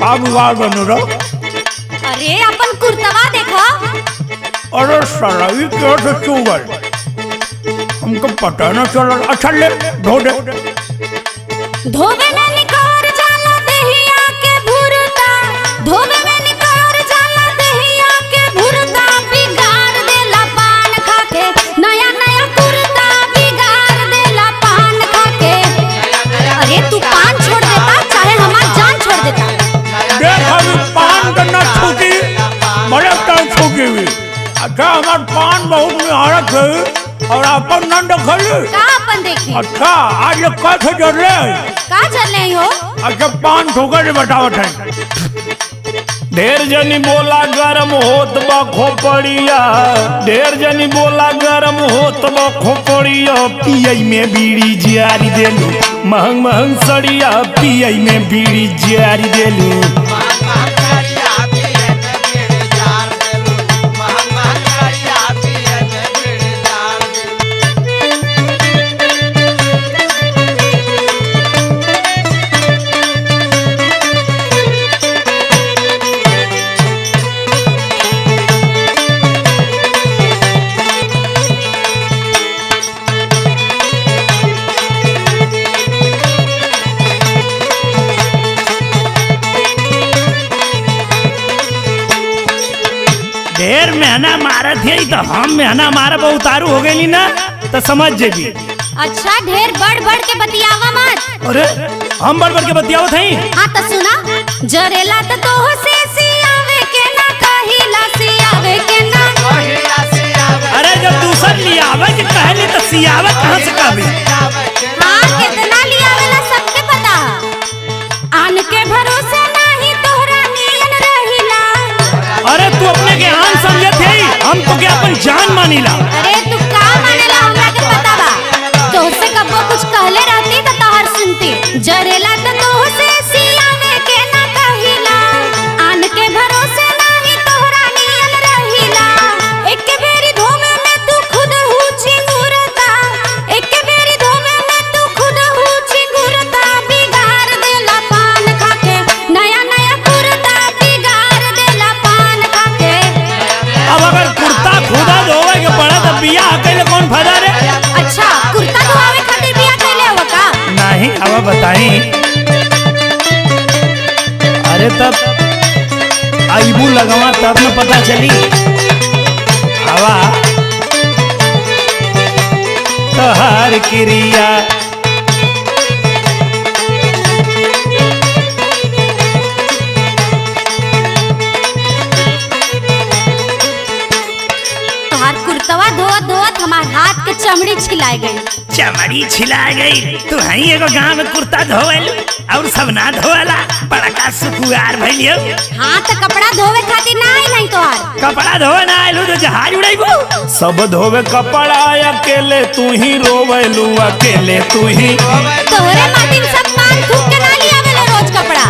का बिगाड़ बन रहा? अरे अपन कुर्तवा देखो। अरे साला ये क्या से चुगल? हमको पता न चला। अच्छा ले धो दे। धोवे में निकोर जाला दहिया के भुरता, धोवे में निकोर जाला दहिया के भुरता, बिगाड़ देला पान खाके नया नया कुर्ता, बिगाड़ देला पान खाके। अरे तू पान छोड़ देता चाहे हमार जान छोड़ देता। देख अभी पान तो न छूटी, बड़े टाइम छूटी हुई। अच्छा हमार पान बहुत निहारत है और अपन न देखली। का अपन देखी? अच्छा आज ये कैसे जर रहे? का चल रही हो? अच्छा पान ठोकर बतावत है। ढेर जनी बोला गरम होत बा खोपड़िया, ढेर जनी बोला गरम होत बा खोपड़िया, पियई में बीड़ी जारी देलू, महंग महंग सड़िया, पियई में बीड़ी जारी देलू। ढेर मेहना मारत है तो हम मेहना मारे बहुत उतारू हो गई ना तो समझ जेबी। अच्छा ढेर बढ़ बढ़ के बतियावा मत। अरे हम बढ़ बढ़ के बतियावत हई। हाँ तो सुना, जरेला तो तोह से सियावे के ना, कहिला सियावे के ना। अरे जब दूसर लियावे के कहली तो सियावे कहाँ से कहबी? हाँ कितना लियावेला सबके पता, आन के भरोसे नहीं तोहरा नियन रहिला। अरे तू अपने के आन समझत है, हम तो क्या अपन जान मानीला। अरे तू का मानेला हमरा के पता बा, तोहसे कबो कुछ कहले रहती तो तोहर सुनती। जरेला तो तोह से सियावे के ना, कहिला आन के भरोसे नहीं तोहरा नियन रहिला। एक बेरी धोवे में तू खुद हुची गुरता, एक बेरी धोवे में तू खुद हुची गुरता, बिगाड़ देला पान खाके नया नया कुर्ता, बिगाड़ देला पान खाके। अब अगर कुर्ता खुदा धोवे के पड़ा तो बियाह कैले कौन फायदा रे? अच्छा कुर्ता धोवे खातिर बियाह कैले हो का? नहीं अब बताई। अरे तब आईबू लगवा तब न पता चली। हवा तोहार क्रिया तोहार कुर्तवा धोवत धोवत हमार हाथ के चमड़ी छिलाए गई। चमड़ी छिला गई। तू हई एगो गांव में कुर्ता धोवल और सब ना धोवला, बड़का सुकुआर भइलियो। हाँ तो कपड़ा धोवे खातिर ना आई नहीं तोहार। कपड़ा धोवे ना आइलू तो जहाज उड़ाइबू। सब धोवे कपड़ा अकेले तू ही रोवेलू, अकेले तू ही। तोहरे माटी में सब पान थूक के ना लियावेला रोज कपड़ा।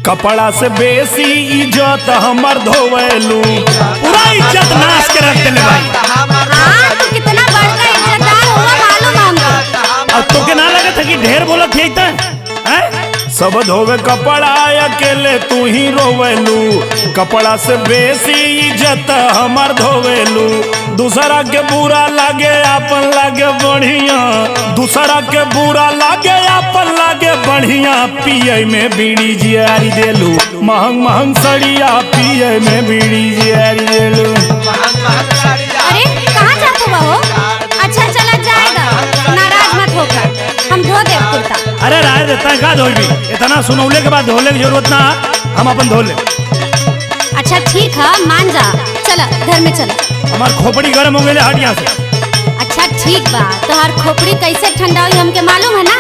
कपड़ा से बेसी इज्जत हमर धोवेलू, पूरा इज्जत नाश के रख देले भाई। हाँ तू कितना बड़का इज्जतदार हुआ मालूम है हमको। अब तो के ना लगत है कि ढेर बोलत है इतना हैं? सब धोवे कपड़ा अकेले तू ही रोवेलू, कपड़ा से बेसी इज्जत हमर धोवेलू। दूसरा के बुरा लागे अपन लागे बढ़िया, दूसरा के बुरा लागे अपन लागे बढ़िया, पिए में बीड़ी जियारी देलू, महंग महंग सड़िया, पिए में बीड़ी जियारी देलू। अरे कहाँ जाते हो? अच्छा चला जाएगा, नाराज मत होकर, हम धो दे कुर्ता। अरे राय देता का धोबी, इतना सुनौले के बाद धोले की जरूरत ना, हम अपन धो ले। अच्छा ठीक है मान जा, चला घर में चला। हमार खोपड़ी गर्म हो गए हट यहाँ से। अच्छा ठीक बा, तोहार खोपड़ी कैसे ठंडा हुई हमके मालूम है ना।